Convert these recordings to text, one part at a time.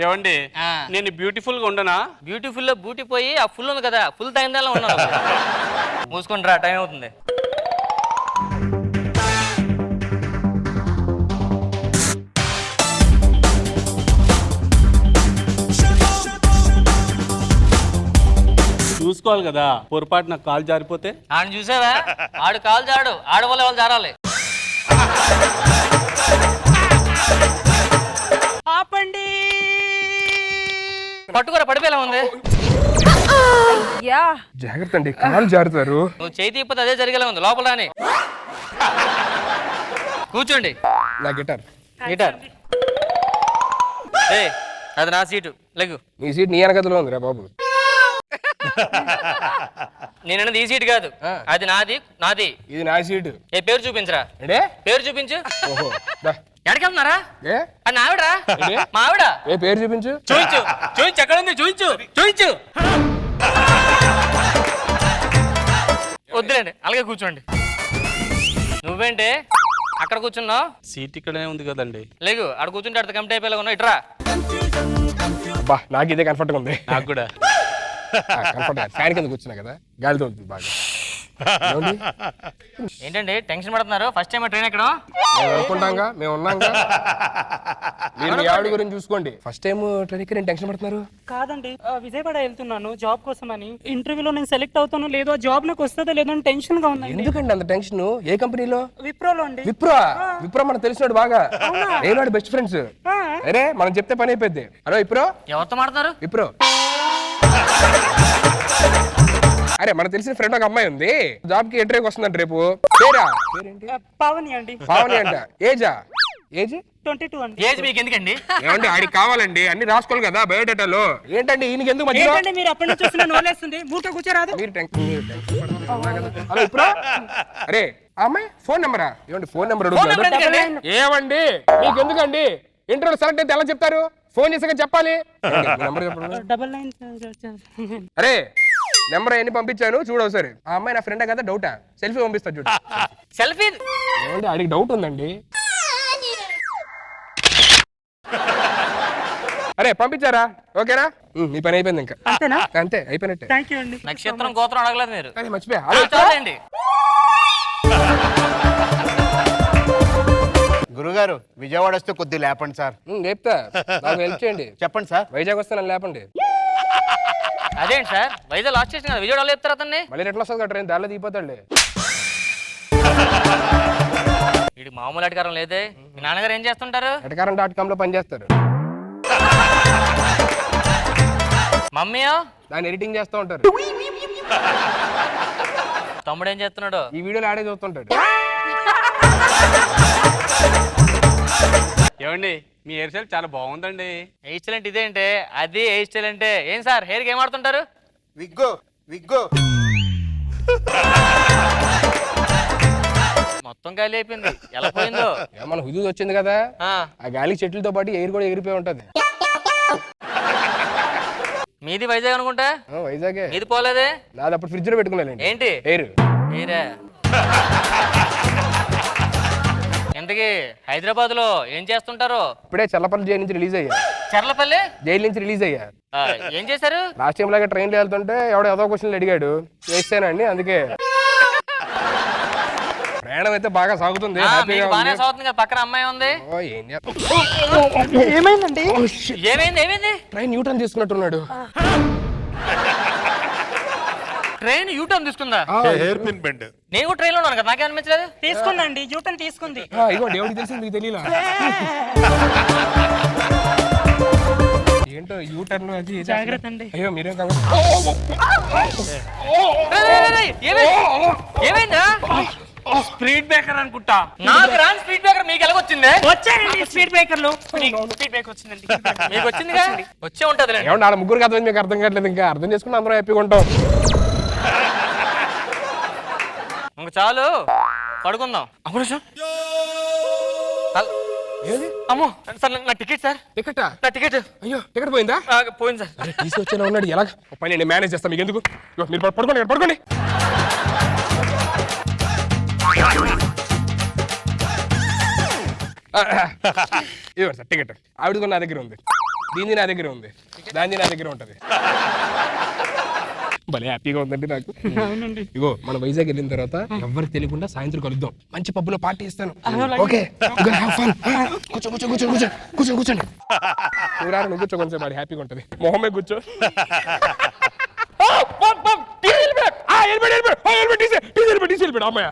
ఏమండి నేను బ్యూటిఫుల్ గా ఉండనా? బ్యూటిఫుల్ లో బ్యూటీ పోయి ఆ ఫుల్ ఉంది కదా, ఫుల్ తగ్గిందా ఉన్నావు. మూసుకొని రా, టైం అవుతుంది. చూసుకోవాలి కదా, పొరపాటు నాకు కాలు జారిపోతే. ఆడు చూసావా, ఆడు కాలు జాడు, ఆడవాళ్ళు వాళ్ళు జారాలి. ఆపండి, పట్టుకోరా, పడిపోయేలా ఉంది. జాగ్రత్త అండి, కాలు జారుతారు. నువ్వు చేయి తీయకపోతే అదే జరిగేలా ఉంది. లోపల రాని కూర్చోండి. నా గిటార్ గిటార్ అది నా సీటు, లెగ్గు. నీ సీట్ నీ వెనకలో ఉందిరా బాబు. నేనన్నది ఈ సీట్ కాదు, అది నాది. నాది ఇది నా సీటు. ఏ పేరు చూపించరా, అంటే పేరు చూపించు. ఓహో, ఎక్కడికెళ్తున్నారా? ఏ అది ఆవిడా, మా ఆవిడ. ఏ పేరు చూపించు. చూపించు, చూపించు, ఎక్కడ ఉంది చూపించు, చూపించు. వద్దులేండి, అలాగే కూర్చోండి. నువ్వేంటి అక్కడ కూర్చున్నావు? సీట్ ఇక్కడే ఉంది కదండి. లేగు, అక్కడ కూర్చుంటే అక్కడ కంప్లీట్ అయిపోయేలా ఉన్నావు. ఇట్రా. అబ్బా, నాకు ఇదే కంఫర్ట్ గా ఉంది. నాకు కూడా కంఫర్ట్. ఫ్యాన్ కింద కూర్చున్నా కదా, గాలితో ఉంటుంది బాగా. ఏంటండి టెన్షన్ పడుతున్నారు? ఫస్ట్ టైం ట్రైన్ ఎక్కడం? మేము అనుకుంటాంగా, మేము ఉన్నాంగా. మీరు మీ ఆవిడ గురించి చూసుకోండి. ఫస్ట్ టైం ట్రైన్ ఎక్కి నేను టెన్షన్ పడుతున్నారు. కాదండి, విజయవాడ వెళ్తున్నాను జాబ్ కోసం అని. ఇంటర్వ్యూలో నేను సెలెక్ట్ అవుతానో లేదో, జాబ్ నాకు వస్తుందో లేదో అని టెన్షన్ గా ఉంది. ఎందుకండి అంత టెన్షన్? ఏ కంపెనీలో? విప్రోలో అండి. విప్రో మనకు తెలిసినాడు బాగా. నేను బెస్ట్ ఫ్రెండ్స్. అరే మనం చెప్తే పని అయిపోద్ది. హలో విప్రో. ఎవరితో మాట్లాడుతున్నారు? విప్రో. అరే మనకు తెలిసిన ఫ్రెండ్ ఒక అమ్మాయి ఉంది, జాబ్ కి ఇంటర్వ్యూకి వస్తుందంట రేపు. పేరా? పావని అండి. పావని అంట. ఏజా? ఏజ్ 22 అండి. ఏజ్ మీకు ఎందుకండి? ఏమండి ఆడికి కావాలండి, అన్ని రాసుకోవాలి కదా బయోడేటాలో. ఏంటండి ఈయనకి ఎందుకు మధ్యలో? ఏంటండి మీరు అప్పటి నుంచి చూస్తున్నా నోలేస్తుంది, మూట కూర్చోరాదు. మీరు టెన్షన్. హలో విప్రో. అరే ఆ అమ్మాయి ఫోన్ నెంబరా? ఏమండి ఫోన్ నెంబర్ అడుగుతున్నారు? ఏమండి మీకు ఎందుకండి? ఇంటర్వ్యూ సెలెక్ట్ అయితే ఎలా చెప్తారు? ఫోన్ చేసాక చెప్పాలి. నెంబర్ చెప్పండి. 99. అరే నెంబర్ ఎన్ని పంపించాను చూడు ఒకసారి. ఆ అమ్మాయి నా ఫ్రెండ్ కదా, డౌటా? సెల్ఫీ పంపిస్తా చూడు. సెల్ఫీ? ఏమండి ఆడికి డౌట్ ఉందండి. అరే పంపించారా? ఓకేనా? మీ పని అయిపోయింది ఇంకా. అంతేనా? అంతే, అయిపోయినట్టే. థ్యాంక్ యూ అండి. నక్షత్రం గోత్రం అడగలేదు మీరు. అదే మర్చిపోయా. చాలండి. గురుగారు విజయవాడ వస్తే కొద్దిగా లేపండి సార్. లేపుతా, నాకు హెల్ప్ చేయండి. చెప్పండి సార్. వైజాగ్ వస్తే నన్ను లేపండి. అదేంటి సార్, వైజాగ్ లాస్ట్ స్టేషన్ కదా, విజయవాడలో చెప్తారు అతన్ని. మళ్ళీ ఎట్లా వస్తుంది కదా ట్రైన్, దారిలో దిగిపోతాడులే. వీడికి మామూలు అధికారం లేదే. మీ నాన్నగారు ఏం చేస్తుంటారు? ఎటకారం.com లో పనిచేస్తారు. మమ్మీయో? దాన్ని ఎడిటింగ్ చేస్తూ ఉంటారు. తమ్ముడు ఏం చేస్తున్నాడు? ఈ వీడియోలో ఆడే చూస్తుంటాడు. ఏమండి మీ హెయిర్ స్టైల్ చాలా బాగుందండి. హెయిర్ స్టైల్ అంటే ఇదేంటే? అది హెయిర్ స్టైల్ అంటే ఏం సార్? హెయిర్కి ఏం ఆడుతుంటారు? విగ్గో విగ్గో. మొత్తం గాలి అయిపోయింది, ఎలా పోయిందో. మన హుదూద్ వచ్చింది కదా, ఆ గాలి చెట్లతో పాటు ఎయిర్ కూడా ఎగిరిపోయి ఉంటది. మీది వైజాగ్ అనుకుంటా. వైజాగే. మీది పోలేదే? నాది అప్పుడు ఫ్రిడ్జ్ లో పెట్టుకున్నాను. ఏంటి? ఎయిర్. ఎయిరా? ఇంతకీ హైదరాబాద్ లో ఏం చేస్తుంటారు? ఇప్పుడే చల్లపల్లి జైలు నుంచి రిలీజ్ అయ్యా. చర్లపల్లి జైలు నుంచి రిలీజ్ అయ్యా. ఏం చేశారు? లాస్ట్ టైం లాగా ట్రైన్లో వెళ్తుంటే ఎవడో ఏదో క్వశ్చన్లు అడిగాడు, వేస్తానండి. అందుకే ప్రయాణం అయితే బాగా సాగుతుంది. బాగానే సాగుతుంది కదా, పక్కన అమ్మాయి ఉంది. ఏమైందండి? ఏమైంది? ఏమైంది? ట్రైన్ యూటర్న్ తీసుకున్నట్టున్నాడు. ట్రైన్ యూటర్న్ తీసుకుందా? Hairpin bend. నేను కూడా ట్రైన్ లో ఉన్నాను కదా, నాకే అనిపించలేదు. తీసుకుందండి, యూటర్న్ తీసుకుంది. ఇదిగోండి, ఎవరికి తెలిసింది మీకు తెలియలా? ఏంటో యూటర్న్ అది. జాగ్రత్త అండి. అయ్యో మీరేం ఏమైందా? స్పీడ్ బ్రేకర్ అనుకుంటా. నాకు రాని స్పీడ్ బ్రేకర్ మీకు ఎలాగొచ్చింది? వచ్చానండి స్పీడ్ బ్రేకర్లు. స్పీడ్ బ్రేక్ వచ్చిందండి. మీకు వచ్చిందిగా? వచ్చే ఉంటది. ఏమంటే వాళ్ళ ముగ్గురికి అర్థం మీకు అర్థం కావట్లేదు. ఇంకా అర్థం చేసుకుంటే అందరూ హ్యాపీగా ఉంటాం. ఇంక చాలు, పడుకుందాం. అప్పుడు అమ్మో సార్, నా టికెట్ సార్. టికెటా? నా టికెట్. అయ్యో టికెట్ పోయిందా? పోయింది సార్. తీసుకొచ్చేలా ఉన్నాడు. ఎలా పని నేను మేనేజ్ చేస్తాను, మీకు ఎందుకు? మీరు పడుకోండి, పడుకోండి. ఇదిగోండి సార్ టికెట్. ఆవిడ నా దగ్గర ఉంది. దీని నా దగ్గర ఉంది, దాని నా దగ్గర ఉంటది. భలే హ్యాపీగా ఉందండి నాకు. అవునండి. ఇగో మన వైజాగ్ వెళ్ళిన తర్వాత ఎవరికి తెలియకుండా సాయంత్రం కలుద్దాం, మంచి పబ్బులో పార్టీ ఇస్తాను. అలాగే. ఓకే కూర్చో కూర్చో కూర్చో కూర్చో కూర్చో కూర్చోండి. నువ్వు రారు, నువ్వు కూర్చో, కొంచెం వాడి హ్యాపీగా ఉంటది. మొహమ్మే కూర్చో. అమ్మాయ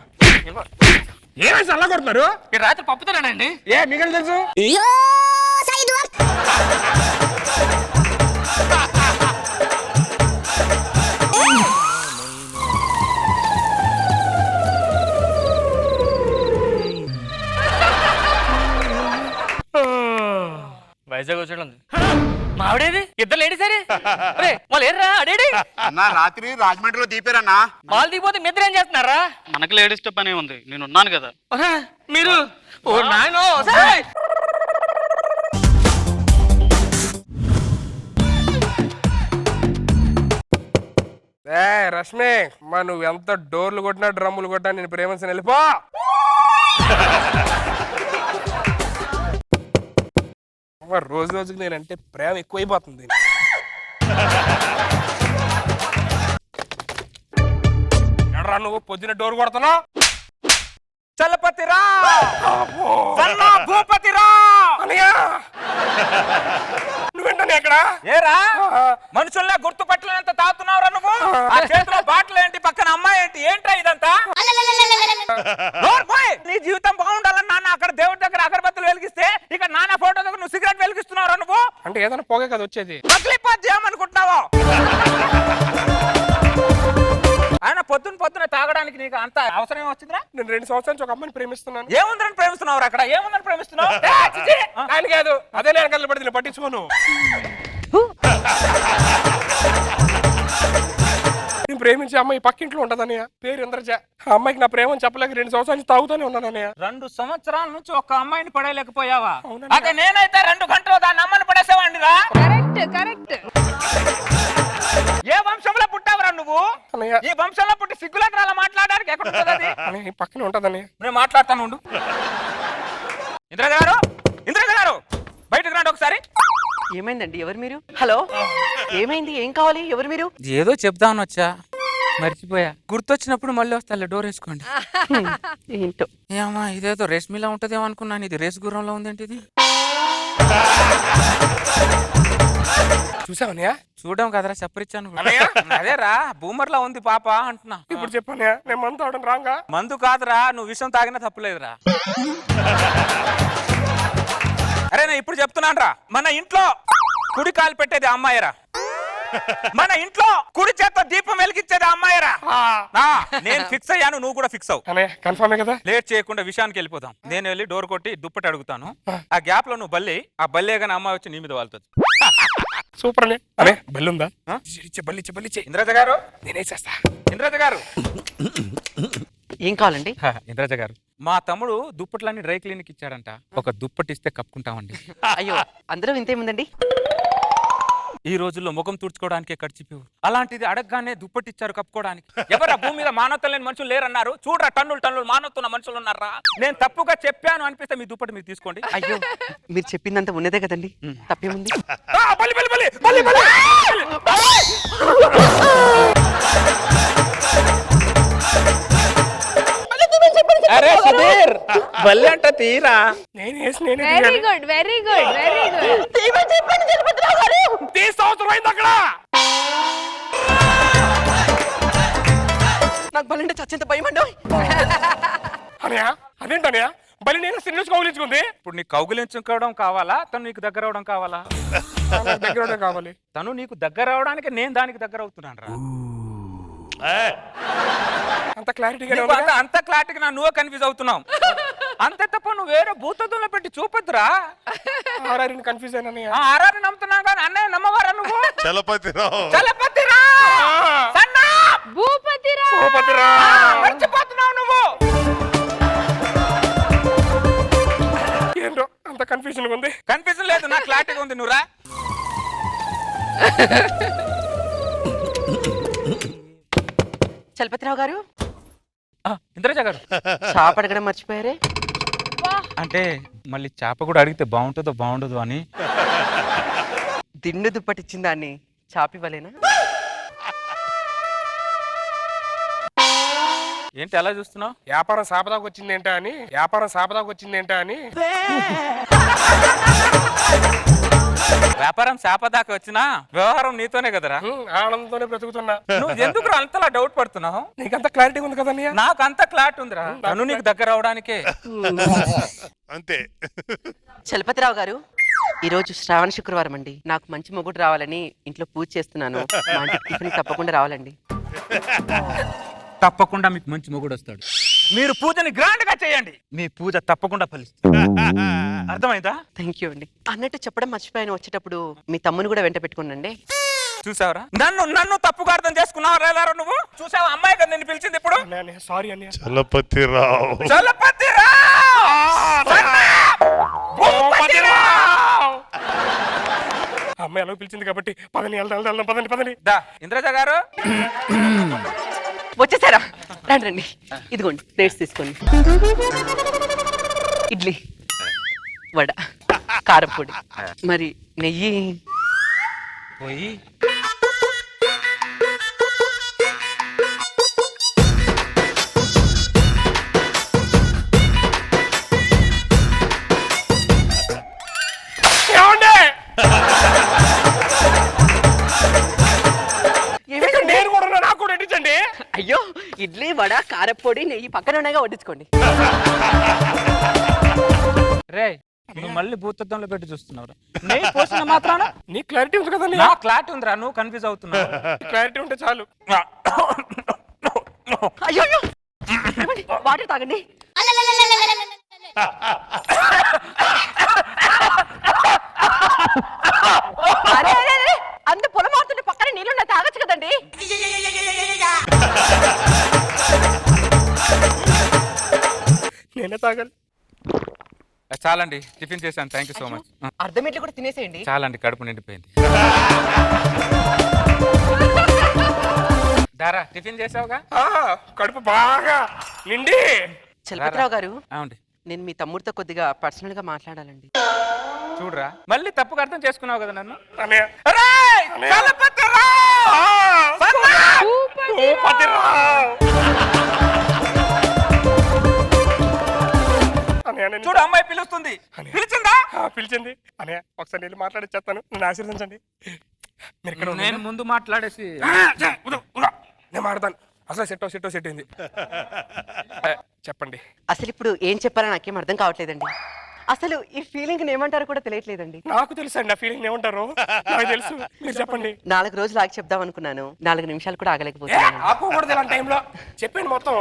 ఏమైనా అలా కొడుతున్నారు? ఈ రాత్రి పప్పుతానండి. ఏ మీకు తెలుసు? వైజాగ్ వచ్చాడు ఉంది. మా ఆవిడేది? ఇద్దరు లేడీ సరే వాళ్ళు ఏర్రా అడేడి అన్నా రాత్రి రాజమండ్రిలో దీపారన్నా. వాళ్ళు దిగిపోతే మీ ఇద్దరు ఏం చేస్తున్నారా? మనకి లేడీస్ తో పనే ఉంది, నేను ఉన్నాను కదా. మీరు ఓ నాయనో రష్మి మా నువ్వు ఎంత డోర్లు కొట్టినా డ్రమ్ములు కొట్టినా నేను ప్రేమించిన వెళ్ళిపో. రోజు రోజుకి నేనంటే ప్రేమ ఎక్కువైపోతుంది. ఎడరా నువ్వు పొద్దున డోర్ కొడుతున్నావు? చలపతిరా సన్నా భూపతిరా అన్నయ్య నువ్వేంటనే అక్కడ? ఏరా మనుషుల్లా గుర్తుపట్టలేనంత తాగుతున్నావురా నువ్వు? ఆ చేతిలో బాటిల్ ఏంటి, పక్కన అమ్మాయి ఏంటి, ఏంట్రా ఇదంతా? నోరు మూయ్. నీ జీవితం బాగుండాలని నాన్న అక్కడ దేవుడి దగ్గర అగరబత్తులు వెలిగిస్తే ఇక్కడ నాన్న ఫోటో దగ్గర నువ్వు సిగరెట్ వెలిగిస్తున్నావురా నువ్వు? అంటే ఏదైనా పొగే కదా వచ్చేది. పగిలిపోద్ది ఏమనుకుంటున్నావో? ఆయన పొద్దున తాగడానికి నీకు అంత అవసరం ఏమొచ్చిందిరా? నేను 2 సంవత్సరాల నుంచి ఒక అమ్మాయిని ప్రేమిస్తున్నాను. ఏముందని ప్రేమిస్తున్నావు అక్కడ? ఏముందని ప్రేమిస్తున్నావు? ఆయన కాదు, అదే నేను కళ్ళు పడితే పట్టించుకోను. నేను ప్రేమించే అమ్మాయి పక్కింట్లో ఉంటదన్నయ్య, పేరు ఇంద్రజ. ఆ అమ్మాయికి నా ప్రేమని చెప్పలేక 2 సంవత్సరాల నుంచి తాగుతూనే ఉన్నాను అన్నయ్య. 2 సంవత్సరాల నుంచి ఒక అమ్మాయిని పడేయలేకపోయావా? అవునండి. అదే నేనైతే 2 గంటలు దాన్ని అమ్మని పడేసేవాడిరా. ఏ వంశంలో పుట్టావురా నువ్వు? అన్నయ్య ఈ వంశంలో పుట్టి సిగ్గులకు అలా మాట్లాడడానికి ఎక్కడ ఉంటుంది అది? అన్నయ్య పక్కనే ఉంటదన్నయ్య. నేను మాట్లాడతాను ఉండు. ఇంద్రజ గారు బయటకు రండి ఒకసారి. ఏమైందండి? ఎవరు మీరు? హలో, ఏమైంది? ఏం కావాలి? ఎవరు మీరు? ఏదో చెప్దామని వచ్చా, మర్చిపోయా. గుర్తొచ్చినప్పుడు మళ్ళీ వస్తా, డోర్ వేసుకోండి. ఏంటో ఏమా ఇదేదో రేష్మిలా ఉంటదేమో అనుకున్నాను, ఇది రేస్ గుర్రంలో ఉందేంటి ఇది? చూసావన్నయ్య? చూడడం కదరా, చెప్పరిచ్చాను కూడా. అన్నయ్య? అదేరా బూమర్లా ఉంది పాప అంటున్నా. ఇప్పుడు చెప్పన్నయ్య, నేను మందు తాగడం రాంగా? మందు కాదురా, నువ్వు విషయం తాగినా తప్పులేదురా. అరే నేను ఇప్పుడు చెప్తున్నాను రా, మన ఇంట్లో కుడి కాలు పెట్టేది అమ్మాయిరా, మన ఇంట్లో కుడి చేత దీపం వెలిగించేది అమ్మాయిరా. నేను ఫిక్స్ అయ్యాను, నువ్వు కూడా ఫిక్స్ అవు. అన్నయ్య కన్ఫర్మే కదా? లేట్ చేయకుండా విషయానికి వెళ్ళిపోతాం. నేను వెళ్ళి డోర్ కొట్టి దుప్పటి అడుగుతాను. ఆ గ్యాప్ లో నువ్వు బల్లి, ఆ బల్లే కానీ అమ్మాయి వచ్చి నీ మీద వాళ్తుంది. సూపర్ అనే. అనే బల్లుందా? బల్లిచ్చే ఇంద్రజ గారు, నేనేసేస్తా. ఇంద్రజ గారు, ఏం కావాలండి? ఇంద్రజ గారు, మా తమ్ముడు దుప్పట్లన్నీ డ్రై క్లీనిక్ ఇచ్చాడంట, ఒక దుప్పటి ఇస్తే కప్పుకుంటామండి. అయ్యో, అందరూ ఇంతేముందండి. ఈ రోజుల్లో ముఖం తుడుచుకోవడానికే ఖర్చు, అలాంటిది అడగగానే దుప్పటి ఇచ్చారు కప్పుకోవడానికి. ఎవరా భూమి మీద మానవత్వం లేని మనుషులు లేరన్నారు? చూడరా, టన్నులు మానవత్వం మనుషులు ఉన్నారా? నేను తప్పుగా చెప్పాను అనిపిస్తే మీ దుప్పటి మీరు తీసుకోండి. అయ్యో, మీరు చెప్పిందంతా ఉన్నదే కదండి, తప్పేముంది? అరే సుధీర్, బల్లి అంట తీరా. Very good very good very good. 30 సంవత్సరం అయింది అక్కడ. నాకు బలంటే చచ్చేంత భయం అండి. అనయ్య అదేంటనయ్య, బలి నేను సినిమాస్ కౌగిలించుకుంది. ఇప్పుడు నీకు కౌగిలించుకోవడం కావాలా, తను నీకు దగ్గర అవడం కావాలా? దగ్గర కావాలి. తను నీకు దగ్గర అవడానికి నేను దానికి దగ్గర అవుతున్నాను రా. అంత క్లారిటీగా అంత క్లారిటీగా నువ్వే కన్ఫ్యూజ్ అవుతున్నావు. అంతే తప్ప నువ్వు వేరే భూతద్దులో పెట్టి చూపొద్దురా. కన్ఫ్యూజ్ అయినా ఆరాన్ని నమ్ముతున్నావు కానీ అన్నయ్య నమ్మవారా నువ్వు? చలపతిరా సన్నా భూపతిరా మర్చిపోతున్నావు నువ్వు. ఏంటో అంత కన్ఫ్యూజన్ ఉంది. కన్ఫ్యూజన్ లేదు, నా క్లారిటీగా ఉంది, నువ్వురా. చలపతిరావు గారు, ఇంద్రజ గారు, చాప అడగడం మర్చిపోయారే. అంటే మళ్ళీ చేప కూడా అడిగితే బాగుంటుందో బాగుండదు అని. దిండు దుప్పటిచ్చిన దాన్ని చాపివ్వలేనా? ఏంటి అలా చూస్తున్నావు? వ్యాపారం సాపదాకు వచ్చిందేంటా అని వ్యాపారం శాపదాకా వచ్చినా వ్యవహారం నీతోనే కదరా. ఆనందంతోనే బ్రతుకుతున్నా. నువ్వు ఎందుకు అంతలా డౌట్ పడుతున్నావు? నీకంత క్లారిటీ ఉంది కదా అన్నయ్య? నాకు అంత క్లాట్ ఉందిరా. తను నీకు దగ్గర అవడానికే. అంతే. చలపతిరావు గారు, ఈరోజు శ్రావణ శుక్రవారం అండి. నాకు మంచి మొగుడు రావాలని ఇంట్లో పూజ చేస్తున్నాను. మా ఇంటికి టిఫిన్ తప్పకుండా రావాలండి. తప్పకుండా మీకు మంచి మొగుడు వస్తాడు. మీరు పూజని గ్రాండ్ గా చేయండి, మీ పూజ తప్పకుండా ఫలిస్తుంది. అర్థమైందా? థ్యాంక్ యూ అండి. అన్నట్టు చెప్పడం మర్చిపోయాను, వచ్చేటప్పుడు మీ తమ్ముని కూడా వెంట పెట్టుకోండి. చూసావరా, నన్ను తప్పుగా అర్థం చేసుకున్నావా నువ్వు? చూసావా అమ్మాయి కదా నిన్ను పిలిచింది ఇప్పుడు? సారీ అన్నయ్య. చలపతిరావు. అమ్మాయి ఎలా పిలిచింది కాబట్టి పదండి. దా ఇంద్రజ గారు. వచ్చేసారా? రండి. ఇదిగోండి ప్లేట్స్ తీసుకోండి. ఇడ్లీ, వడ, కారపొడి, మరి నెయ్యి. పోయి నేను కూడా నాకు కూడా ఎట్టించండి. అయ్యో, ఇడ్లీ, వడ, కారపొడి, నెయ్యి పక్కన ఉన్నాయిగా, వడ్డించుకోండి. రే, నువ్వు మళ్ళీ భూతత్వంలో పెట్టి చూస్తున్నావురా. నేను పోసిన మాత్రాన నీ క్లారిటీ ఉంది కదా? నా క్లాట్ ఉందిరా, నువ్వు కన్ఫ్యూజ్ అవుతున్నావు. క్లారిటీ ఉంటే చాలు. అయ్యో, వాటర్ తాగండి. అరే, అంత పొలం ఆడుతుంటే పక్కన నీళ్ళు తాగొచ్చు కదండి. నేనే తాగాలి. చాలండి, టిఫిన్ చేశాను. Thank you so much. అర్ధమెట్లు కూడా తినేసేయండి. చాలండి, కడుపు నిండిపోయింది. దారా, టిఫిన్ చేసావుగా? కడుపు బాగా నిండి. చలపతిరావు గారు, అవునండి. నేను మీ తమ్ముడితో కొద్దిగా పర్సనల్ గా మాట్లాడాలండి. చూడరా, మళ్ళీ తప్పుగా అర్థం చేసుకున్నావు కదా నన్ను. అన్నయ్య. చూడు, అమ్మాయి పిలుస్తుంది. పిలిచిందా? పిలిచింది. అన్నయ్య, ఒకసారి వెళ్ళి మాట్లాడిచ్చేస్తాను, నన్ను ఆశీర్వదించండి. మీరు ఇక్కడ నేను ముందు మాట్లాడేసి నేను మాట్లాడతాను. అసలు సెట్ అయింది. చెప్పండి. అసలు ఇప్పుడు ఏం చెప్పారో నాకేం అర్థం కావట్లేదండి. అసలు ఈ ఫీలింగ్ ఏమంటారో కూడా తెలియట్లేదండి. నాకు తెలుసు అండి ఆ ఫీలింగ్ ఏమంటారు. నాకు తెలుసు, మీరు చెప్పండి. 4 రోజులు ఆగి చెప్దాం అనుకున్నాను, 4 నిమిషాలు కూడా ఆగలేకపోతున్నాను. ఆపకూడదు ఇలాంటి టైంలో. చెప్పండి మొత్తం.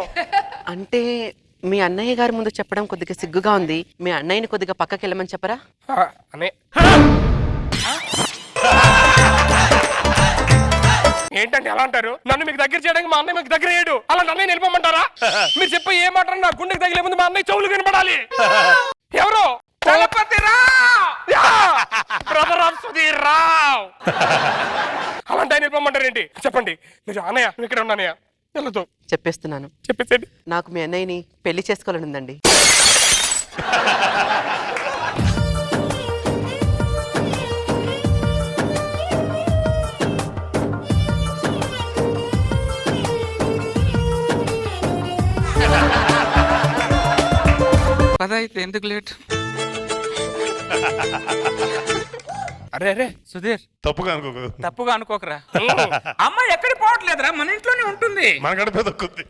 అంటే మీ అన్నయ్య గారి ముందు చెప్పడం కొద్దిగా సిగ్గుగా ఉంది. మీ అన్నయ్యని కొద్దిగా పక్కకి వెళ్ళమని చెప్పరా? అనే ఏంటంటే ఎలా అంటారు? నన్ను మీకు దగ్గర చేయడానికి మా అన్నయ్య మీకు దగ్గర అయ్యాడు. అలా అన్నయ్య నిలిపమంటారా? మీరు చెప్పే ఏ మాట నా గుండెకి తగిలే ముందు మా అన్నయ్య చెవులు వినపడాలి. ఎవరు? Brother of Sudheer Rao. అలాంటి ఆయన నిలిపమంటారు ఏంటి? చెప్పండి. మీరు అన్నయ్య నువ్వు ఇక్కడ ఉన్నా అన్నయ్య వెళ్ళదు. చెప్పేస్తున్నాను. చెప్పేసేయండి. నాకు మీ అన్నయ్యని పెళ్లి చేసుకోవాలని ఉందండి. పద అయితే, ఎందుకు లేట్? అరే సుధీర్, తప్పుగా అనుకోకరా. అమ్మాయి ఎక్కడికి పోవట్లేదురా, మన ఇంట్లోనే ఉంటుంది. మన గడప దొక్కుంది.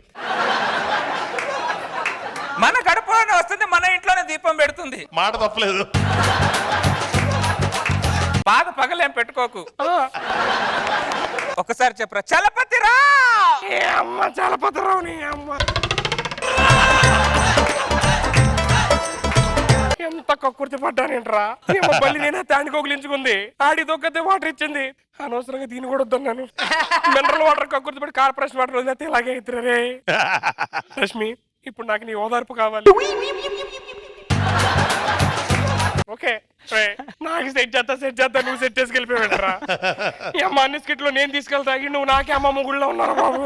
మన గడపలోనే వస్తుంది, మన ఇంట్లోనే దీపం పెడుతుంది. మాట తప్పలేదు. బాధ పగలేం పెట్టుకోకు. ఒకసారి చెప్పరా, చలపతిరా. చలపతిరావు నీ అమ్మ. ఎంత కక్కుర్తి పడ్డానేంట్రా. బల్లి నేనే తాండుకోగలించుకుంది. ఆడి దొక్కతే వాటర్ ఇచ్చింది. అనవసరంగా దీన్ని కూడా వద్దన్నాను. మినరల్ వాటర్ కక్కుర్తి పడి కార్పొరేషన్ వాటర్ వదిలేస్తే ఇలాగే అవుతురే. రష్మి, ఇప్పుడు నాకు నీ ఓదార్పు కావాలి. ఓకే, నాకు సెట్ చేస్తా నువ్వు సెట్ చేసుకెళ్ళిపోయాడురా. ఈ అమ్మ అన్ని స్కిట్లో నేను తీసుకెళ్తా, నువ్వు నాకే అమ్మ ముగుళ్ళో ఉన్నారా బాబు.